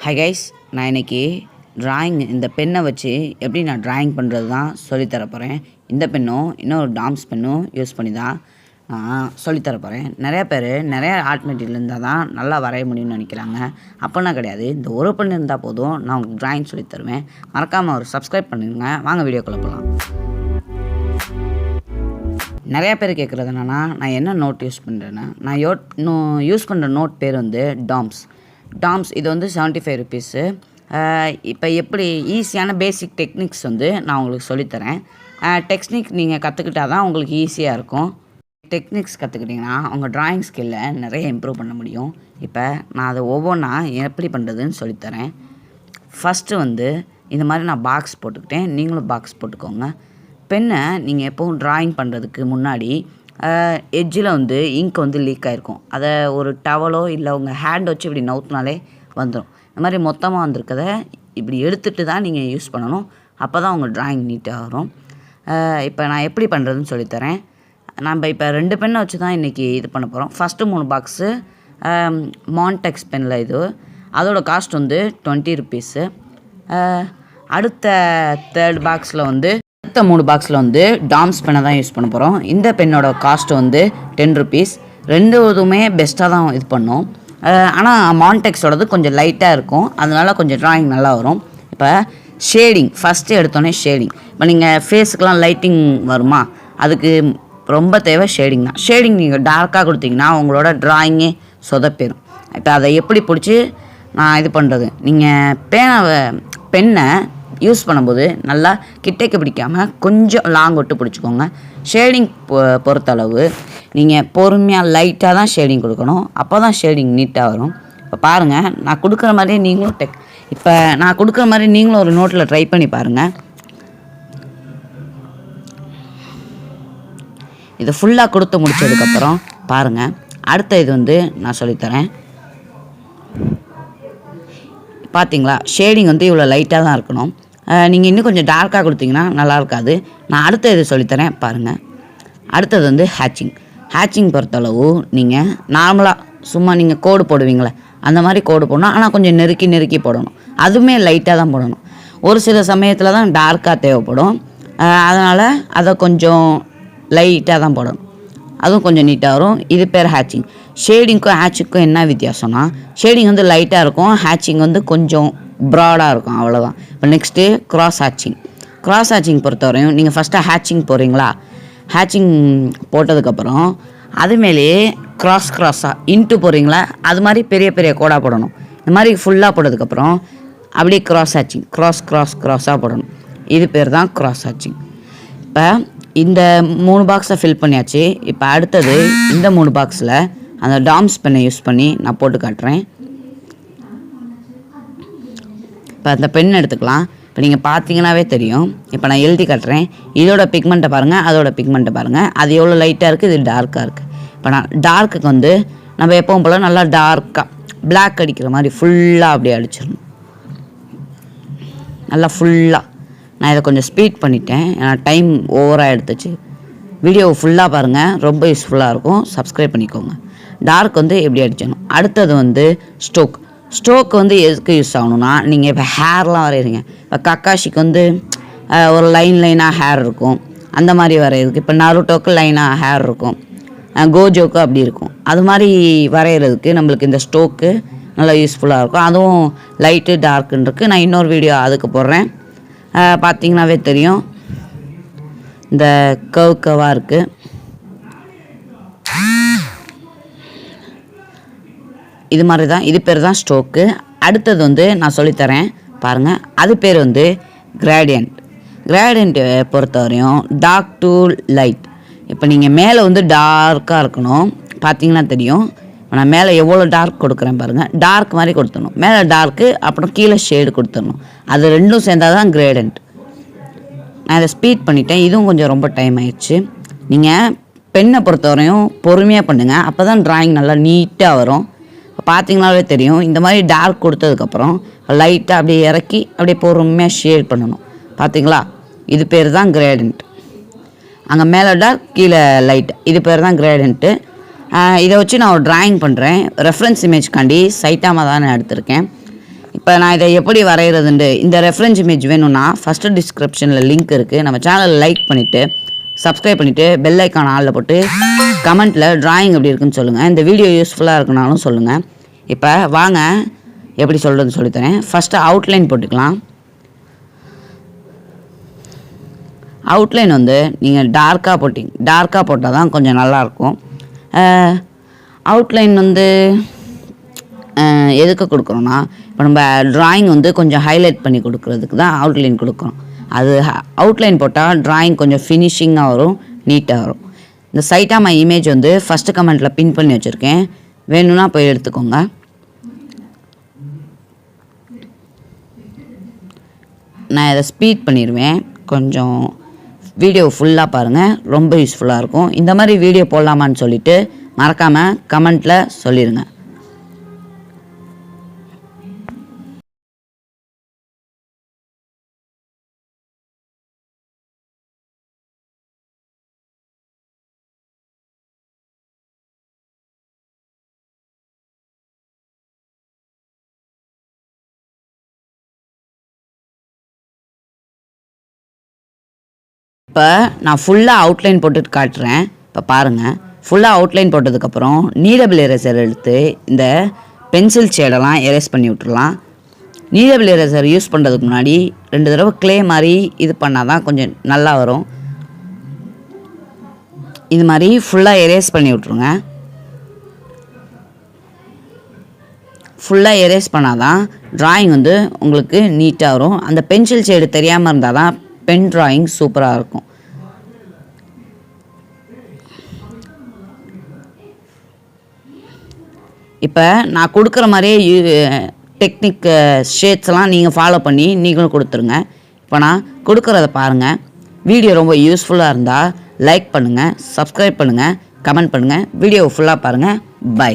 Hi guys, நான் இன்றைக்கி drawing இந்த பென்னை வச்சு எப்படி நான் ட்ராயிங் பண்ணுறது தான் சொல்லித்தர போகிறேன். இந்த பென்னும் இன்னொரு டாம்ஸ் பென்னும் யூஸ் பண்ணி தான் நான் சொல்லித்தர போகிறேன். நிறையா பேர் நிறையா ஆர்ட் மெட்டீரியல் இருந்தால் தான் நல்லா வரைய முடியும்னு நினைக்கிறாங்க. அப்படின்னா கிடையாது. இந்த ஒரு பென் இருந்தால் போதும், நான் உங்களுக்கு ட்ராயிங் சொல்லித்தருவேன். மறக்காமல் ஒரு சப்ஸ்கிரைப் பண்ணுங்க. வாங்க வீடியோக்குள்ளே போகலாம். நிறையா பேர் கேட்குறது என்னென்னா, நான் என்ன நோட் யூஸ் பண்ணுறேன்னா, நான் யூஸ் பண்ணுற நோட் பேர் வந்து டாம்ஸ். இது வந்து 75 ருபீஸு. இப்போ எப்படி ஈஸியான பேசிக் டெக்னிக்ஸ் வந்து நான் உங்களுக்கு சொல்லித்தரேன். டெக்னிக் நீங்கள் கற்றுக்கிட்டா தான் உங்களுக்கு ஈஸியாக இருக்கும். டெக்னிக்ஸ் கற்றுக்கிட்டிங்கன்னா உங்கள் ட்ராயிங் ஸ்கில்லை நிறைய இம்ப்ரூவ் பண்ண முடியும். இப்போ நான் அதை ஒவ்வொன்றா எப்படி பண்ணுறதுன்னு சொல்லித்தரேன். ஃபஸ்ட்டு வந்து இந்த மாதிரி நான் பாக்ஸ் போட்டுக்கிட்டேன். நீங்களும் பாக்ஸ் போட்டுக்கோங்க. பென்னை நீங்கள் எப்போவும் ட்ராயிங் பண்ணுறதுக்கு முன்னாடி எட்ஜில் வந்து இங்க் வந்து லீக் ஆகிருக்கும். அதை ஒரு டவலோ இல்லை உங்கள் ஹேண்ட் வச்சு இப்படி நவுத்தினாலே வந்துடும். இந்த மாதிரி மொத்தமாக வந்திருக்கதை இப்படி எடுத்துகிட்டு தான் நீங்கள் யூஸ் பண்ணணும். அப்போ தான் உங்கள் ட்ராயிங் நீட்டாக வரும். இப்போ நான் எப்படி பண்ணுறதுன்னு சொல்லித்தரேன். நம்ம இப்போ 2 பென்னை வச்சு தான் இன்றைக்கி இது பண்ண போகிறோம். ஃபஸ்ட்டு 3 பாக்ஸு மான்டெக்ஸ் பெனில் இது. அதோடய காஸ்ட் வந்து 20 ருபீஸு. அடுத்த 3 பாக்ஸில் வந்து டாம்ஸ் பென்னை தான் யூஸ் பண்ண போகிறோம். இந்த பென்னோட காஸ்ட் வந்து 10 ருபீஸ். ரெண்டுமே பெஸ்ட்டாக தான் இது பண்ணோம். ஆனால் மான்டெக்ஸோடது கொஞ்சம் லைட்டாக இருக்கும், அதனால கொஞ்சம் ட்ராயிங் நல்லா வரும். இப்போ ஷேடிங் ஃபஸ்ட்டு எடுத்தோடனே ஷேடிங். இப்போ நீங்கள் ஃபேஸுக்கெலாம் லைட்டிங் வருமா, அதுக்கு ரொம்ப தேவை ஷேடிங் தான். ஷேடிங் நீங்கள் டார்க்காக கொடுத்தீங்கன்னா உங்களோட ட்ராயிங்கே சொதப்பேரும். இப்போ அதை எப்படி பிடிச்சி நான் இது பண்ணுறது, நீங்கள் பென்னை யூஸ் பண்ணும்போது நல்லா கிட்டேக்கு பிடிக்காமல் கொஞ்சம் லாங் விட்டு பிடிச்சிக்கோங்க. ஷேடிங் பொறுத்தளவு நீங்கள் பொறுமையாக லைட்டாக தான் ஷேடிங் கொடுக்கணும். அப்போ தான் ஷேடிங் நீட்டாக வரும். இப்போ பாருங்கள், நான் கொடுக்குற மாதிரியே நீங்களும் ஒரு நோட்டில் ட்ரை பண்ணி பாருங்கள். இது ஃபுல்லாக கொடுத்து முடிச்சதுக்கப்புறம் பாருங்கள், அடுத்த இது வந்து நான் சொல்லித்தரேன். பார்த்தீங்களா, ஷேடிங் வந்து இவ்வளோ லைட்டாக தான் இருக்கணும். நீங்கள் இன்னும் கொஞ்சம் டார்க்காக கொடுத்தீங்கன்னா நல்லா இருக்காது. நான் அடுத்த இது சொல்லித்தரேன் பாருங்கள். அடுத்தது வந்து ஹேட்சிங் பொறுத்தளவு நீங்கள் நார்மலாக சும்மா நீங்கள் கோடு போடுவீங்களே, அந்த மாதிரி கோடு போடணும். ஆனால் கொஞ்சம் நெருக்கி போடணும். அதுவுமே லைட்டாக தான் போடணும். ஒரு சில சமயத்தில் தான் டார்க்காக தேவைப்படும். அதனால் அதை கொஞ்சம் லைட்டாக தான் போடணும். அதுவும் கொஞ்சம் நீட்டாக வரும். இது பேர் ஹேட்சிங். ஷேடிங்க்கும் ஹேட்சிங்க்கும் என்ன வித்தியாசம்னா, ஷேடிங் வந்து லைட்டாக இருக்கும், ஹேட்சிங் வந்து கொஞ்சம் ப்ராடாக இருக்கும், அவ்வளோதான். இப்போ நெக்ஸ்ட்டு கிராஸ் ஹேட்சிங் பொறுத்தவரையும் நீங்கள் ஃபஸ்ட்டு ஹேட்சிங் போடுறீங்களா, ஹேட்சிங் போட்டதுக்கப்புறம் அது மேலேயே கிராஸாக இன்ட்டு போடுறீங்களா, அது மாதிரி பெரிய கோடாக போடணும். இந்த மாதிரி ஃபுல்லாக போட்டதுக்கப்புறம் அப்படியே கிராஸாக போடணும். இது பேர் தான் கிராஸ் ஹேட்சிங். இப்போ இந்த 3 பாக்ஸை ஃபில் பண்ணியாச்சு. இப்போ அடுத்தது இந்த 3 பாக்ஸில் அந்த டாம்ஸ் பென்னை யூஸ் பண்ணி நான் போட்டு காட்டுறேன். இப்போ அந்த பென் எடுத்துக்கலாம். இப்போ நீங்கள் பார்த்தீங்கன்னாவே தெரியும். இப்போ நான் எழுதி காட்டுறேன். இதோட பிக்மெண்ட்டை பாருங்கள், அதோட பிக்மெண்ட்டை பாருங்கள். அது எவ்வளோ லைட்டாக இருக்குது, இது டார்க்காக இருக்குது. இப்போ நான் டார்க்குக்கு வந்து நம்ம எப்பவும் போல் நல்லா டார்க்காக பிளாக் அடிக்கிற மாதிரி ஃபுல்லாக அப்படியே அடிச்சிடணும். நல்லா ஃபுல்லாக. நான் இதை கொஞ்சம் ஸ்பீட் பண்ணிட்டேன், ஏன்னா டைம் ஓவராக எடுத்துச்சு. வீடியோவை ஃபுல்லாக பாருங்கள், ரொம்ப யூஸ்ஃபுல்லாக இருக்கும். சப்ஸ்கிரைப் பண்ணிக்கோங்க. டார்க் வந்து எப்படி அடிச்சிடணும். அடுத்தது வந்து ஸ்டோக் வந்து எதுக்கு யூஸ் ஆகணும்னா, நீங்கள் இப்போ ஹேர்லாம் வரைகிறீங்க. இப்போ கக்காஷிக்கு வந்து ஒரு லைனாக ஹேர் இருக்கும், அந்த மாதிரி வரைகிறதுக்கு. இப்போ நருட்டோக்கு லைனாக ஹேர் இருக்கும், கோஜோக்கு அப்படி இருக்கும். அது மாதிரி வரைகிறதுக்கு நம்மளுக்கு இந்த ஸ்டோக்கு நல்லா யூஸ்ஃபுல்லாக இருக்கும். அதுவும் லைட்டு டார்க்குன்னு இருக்குது. நான் இன்னொரு வீடியோ அதுக்கு போடுறேன், பார்த்தீங்கன்னாவே தெரியும். இந்த கர்வாக இருக்குது. இது மாதிரி தான், இது பேர் தான் ஸ்டோக்கு. அடுத்தது வந்து நான் சொல்லித்தரேன் பாருங்கள். அது பேர் வந்து கிரேடியன்ட் பொறுத்தவரையும் டார்க் டு லைட். இப்போ நீங்கள் மேலே வந்து டார்க்காக இருக்கணும், பார்த்தீங்கன்னா தெரியும். நான் மேலே எவ்வளோ டார்க் கொடுக்குறேன் பாருங்கள். டார்க் மாதிரி கொடுத்துடணும். மேலே டார்க்கு, அப்புறம் கீழே ஷேடு கொடுத்துடணும். அது ரெண்டும் சேர்ந்தால் தான் கிரேடியன்ட். நான் இதை ஸ்பீட் பண்ணிட்டேன். இதுவும் கொஞ்சம் ரொம்ப டைம் ஆயிடுச்சு. நீங்கள் பென்னை பொறுத்தவரையும் பொறுமையாக பண்ணுங்கள், அப்போ தான் ட்ராயிங் நல்லா நீட்டாக வரும். இப்போ பார்த்தீங்கன்னாவே தெரியும். இந்த மாதிரி டார்க் கொடுத்ததுக்கப்புறம் லைட்டாக அப்படியே இறக்கி அப்படியே பொறுமையாக ஷேட் பண்ணணும். பார்த்தீங்களா, இது பேர் தான் கிரேடியன்ட். அங்கே மேலே டார்க், கீழே லைட், இது பேர் தான் கிரேடியன்ட்டு. இதை வச்சு நான் ஒரு ட்ராயிங் பண்ணுறேன். ரெஃபரன்ஸ் இமேஜ்காண்டி சைட்டாமா தான் நான் எடுத்திருக்கேன். இப்போ நான் இதை எப்படி வரைகிறதுண்டு இந்த ரெஃபரன்ஸ் இமேஜ் வேணும்னா ஃபஸ்ட்டு டிஸ்கிரிப்ஷனில் லிங்க் இருக்குது. நம்ம சேனலை லைக் பண்ணிவிட்டு சப்ஸ்கிரைப் பண்ணிவிட்டு பெல் ஐக்கான் ஆளில் போட்டு கமெண்ட்டில் ட்ராயிங் எப்படி இருக்குன்னு சொல்லுங்கள். இந்த வீடியோ யூஸ்ஃபுல்லாக இருக்குனாலும் சொல்லுங்கள். இப்போ வாங்க எப்படி சொல்கிறது சொல்லித்தரேன். ஃபஸ்ட்டு அவுட்லைன் போட்டுக்கலாம். அவுட்லைன் வந்து நீங்கள் டார்க்காக போட்டால் தான் கொஞ்சம் நல்லாயிருக்கும். அவுட்லைன் வந்து எதுக்கு கொடுக்குறோன்னா, இப்போ நம்ம ட்ராயிங் வந்து கொஞ்சம் ஹைலைட் பண்ணி கொடுக்குறதுக்கு தான் அவுட்லைன் கொடுக்குறோம். அது அவுட்லைன் போட்டால் ட்ராயிங் கொஞ்சம் ஃபினிஷிங்காக வரும், நீட்டாக வரும். இந்த சைட்டாமா இமேஜ் வந்து ஃபஸ்ட்டு கமெண்ட்டில் பின் பண்ணி வச்சுருக்கேன், வேணும்னா போய் எடுத்துக்கோங்க. நான் இதை ஸ்பீட் பண்ணிடுவேன், கொஞ்சம் வீடியோ ஃபுல்லாக பாருங்கள், ரொம்ப யூஸ்ஃபுல்லாக இருக்கும். இந்த மாதிரி வீடியோ போடலாமான்னு சொல்லிவிட்டு மறக்காமல் கமெண்ட்டில் சொல்லிடுங்க. இப்போ நான் ஃபுல்லாக அவுட்லைன் போட்டுட்டு காட்டுறேன். இப்போ பாருங்கள், ஃபுல்லாக அவுட்லைன் போட்டதுக்கப்புறம் நீடபிள் எரேசர் எடுத்து இந்த பென்சில் ஷேடெல்லாம் எரேஸ் பண்ணி விட்டுறலாம். நீடபிள் எரேசர் யூஸ் பண்ணுறதுக்கு முன்னாடி 2 தடவை க்ளே மாதிரி இது பண்ணால் தான் கொஞ்சம் நல்லா வரும். இது மாதிரி ஃபுல்லாக எரேஸ் பண்ணி விட்ருங்க. ஃபுல்லாக எரேஸ் பண்ணால் தான் ட்ராயிங் வந்து உங்களுக்கு நீட்டாக வரும். அந்த பென்சில் ஷேடு தெரியாமல் இருந்தால் தான் பென் ட்ராயிங் சூப்பராக இருக்கும். இப்போ நான் கொடுக்குற மாதிரியே டெக்னிக் ஷேட்ஸ்லாம் நீங்கள் ஃபாலோ பண்ணி நீங்களும் கொடுத்துருங்க. இப்போ நான் கொடுக்குறத பாருங்கள். வீடியோ ரொம்ப யூஸ்ஃபுல்லாக இருந்தால் லைக் பண்ணுங்கள், சப்ஸ்கிரைப் பண்ணுங்கள், கமெண்ட் பண்ணுங்கள். வீடியோ ஃபுல்லாக பாருங்கள். பை.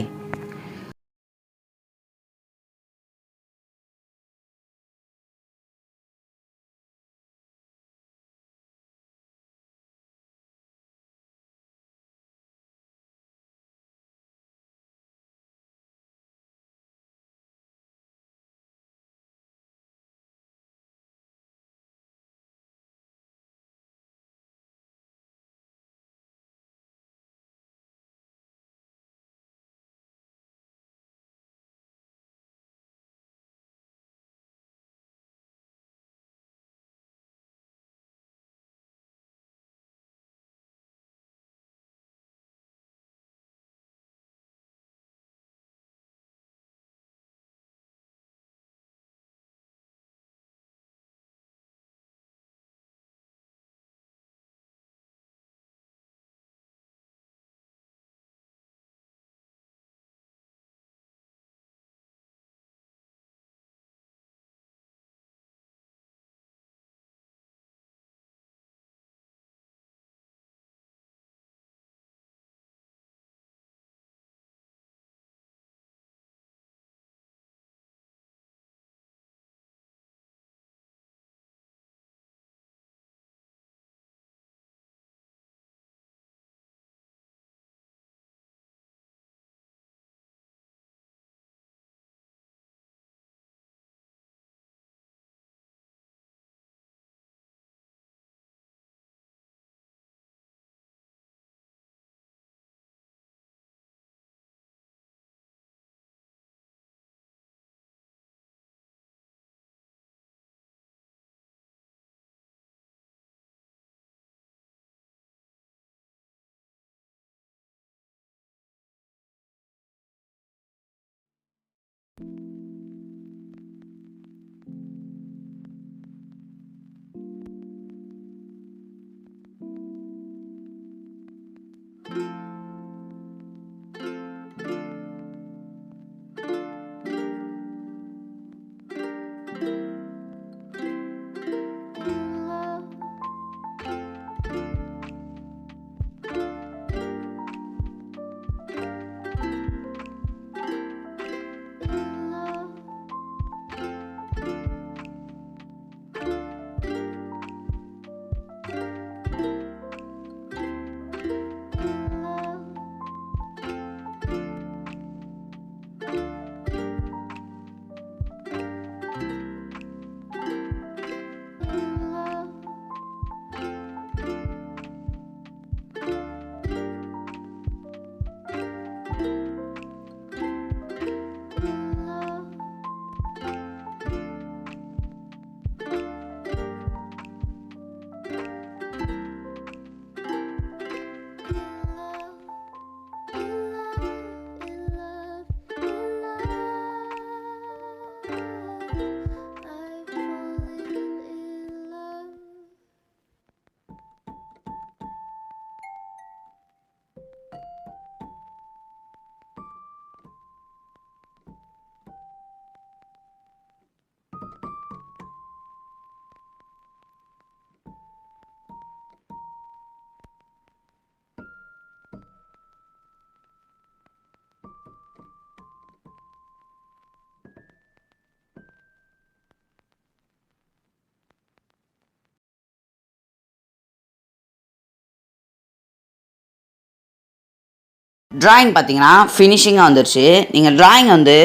ட்ராயிங் பார்த்தீங்கன்னா ஃபினிஷிங்காக வந்துருச்சு. நீங்கள் ட்ராயிங் வந்து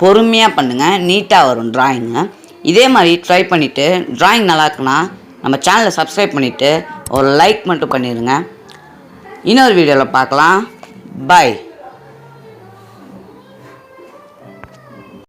பொறுமையாக பண்ணுங்கள், நீட்டாக வரும் ட்ராயிங்கு. இதே மாதிரி ட்ரை பண்ணிவிட்டு ட்ராயிங் நல்லா இருக்குன்னா நம்ம சேனலை சப்ஸ்கிரைப் பண்ணிவிட்டு ஒரு லைக் மட்டும் பண்ணிடுங்க. இன்னொரு வீடியோவில் பார்க்கலாம். பாய்.